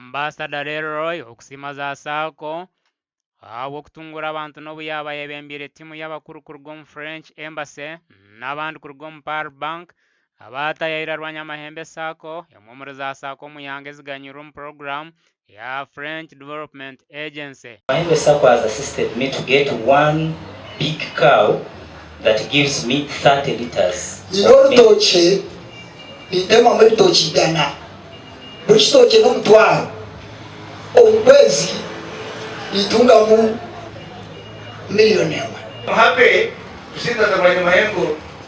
Ambasada Leroy okusima za SACCO okutungura abantu n'obuyaba yebembire timu y'abakuru kuruga omu French Embassy n'abandi kuruga omu Power Bank abatayira Rwanyamahembe SACCO emwe muri za SACCO muyanga eziganyirwa omu program ya French Development Agency. Mahembe SACCO has assisted me to get one big cow that gives me 30 liters. N'orutoki nitema mu bitoki gana buri kitoki n'omutwaro omukwezi nitungamu million emwe. I'm happy to see that the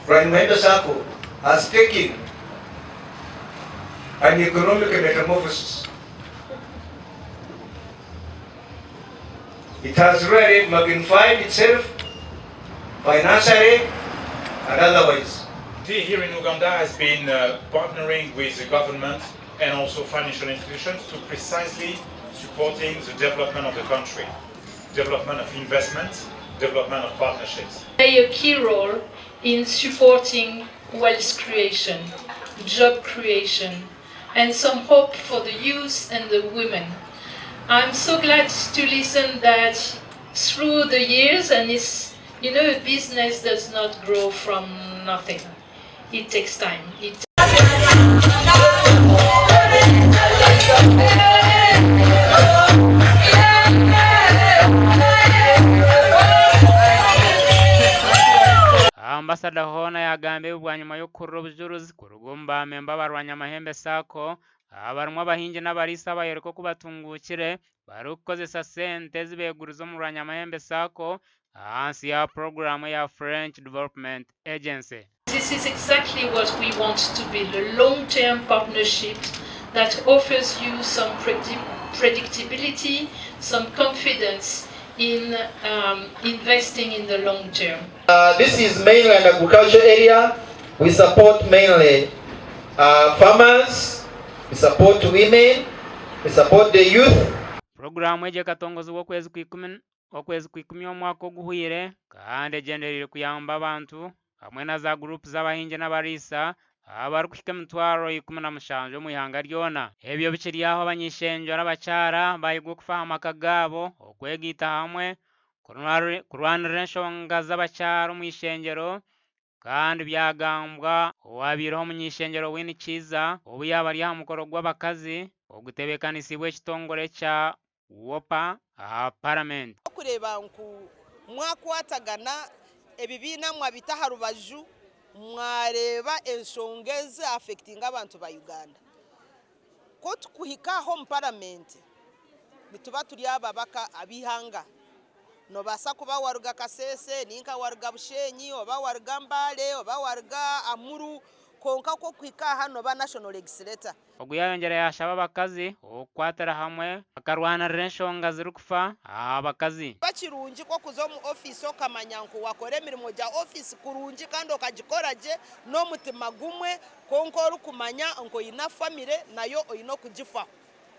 Rwanyamahembe SACCO has taken an economic metamorphosis. It has really magnified itself financially and otherwise. Here in Uganda has been partnering with the government and also financial institutions to precisely supporting the development of the country, development of investments, development of partnerships. Play a key role in supporting wealth creation, job creation, and some hope for the youth and the women. I'm so glad to listen that through the years, and it's, you know, a business does not grow from nothing. It takes time. Ambasada hona yagambe ubwanyuma yo kurura obujuruzi kuruga omu bamemba ba Rwanyamahembe SACCO abarimwo abahingi n'abarisa bayereka kubatungukire bari kukozesa sente zibeguriza omu Rwanyamahembe SACCO ahansi ya programu ya French Development Agency. This is exactly what we want to build, a long-term partnership that offers you some predictability, some confidence in investing in the long term. This is mainly an agriculture area. We support mainly farmers, we support women, we support the youth. Programu eje katongozibwa okwezi kwikumi omwaka oguhwire kandi egenderire kuyamba abantu hamwe na za group z'abahingi n'abarisa abari kuhika emitwaro 17 omu ihanga ryona. Ebyo bikiri aho abanyishenjo n'abakyara bayigwa okufaha amaka gaabo okwegita hamwe kurwanira enshonga z'abakyara omu ishengyero kandi byagambwa owabireho omunyishengyero w'inikiza obu yaba ari aha mukoro gw'abakazi ogutebekanisibwa ekitongore kya wopa aha parliament. Kureba nku mwakwatagana ebibiina mwabita ha rubaju mwareba ensonga ezi affecting abantu ba Uganda ko tukuhikaho mu parliament nituba turi ababaka abihanga no basa kuba waruga Kasese ninka waruga Bushenyi oba waruga Mbale oba waruga Amuru konka ko kwika hano ba national legislator oguyayongera yaashaba abakazi okwatara hamwe akarwanira enshonga ziri kufa abakazi bakirungi ko kuza mu office okamanya nko wakora emirimo ja office kurungi kandi okagikoraje no mutima gumwe konko ori kumanya nko ina family nayo oyino kugifa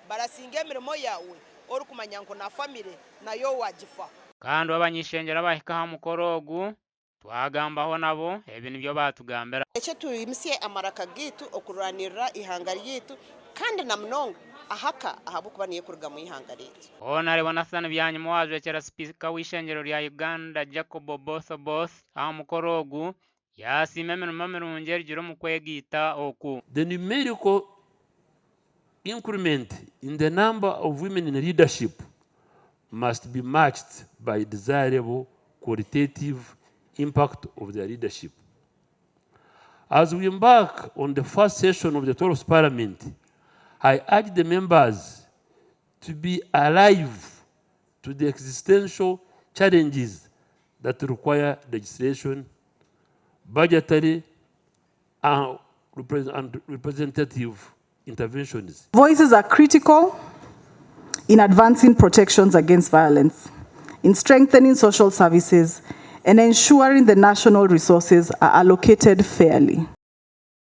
barasinga emirimo yawe ori kumanya nko na family nayo wagifa kandi abanyishengera bahika ha mukoro ogu twagambaho nabo ebi nibyo batugambira ecyo tuyimisye amaraka gitu okurwanirira ihanga ryitu kandi na mnonga ahaka ahabukuba niye kuruga mu ihanga ryitu. Ona rebona sana byanyuma waje cyera speaker w'ishengero rya Uganda Jacob Both aha mukoro ogu yaasiima emirimo mirungi erigire mu kwegita oku. The numerical increment in the number of women in leadership must be matched by desirable qualitative impact of their leadership. As we embark on the first session of the 12th Parliament, I urge the members to be alive to the existential challenges that require legislation, budgetary and representative interventions. Voices are critical in advancing protections against violence, in strengthening social services, and ensuring the national resources are allocated fairly.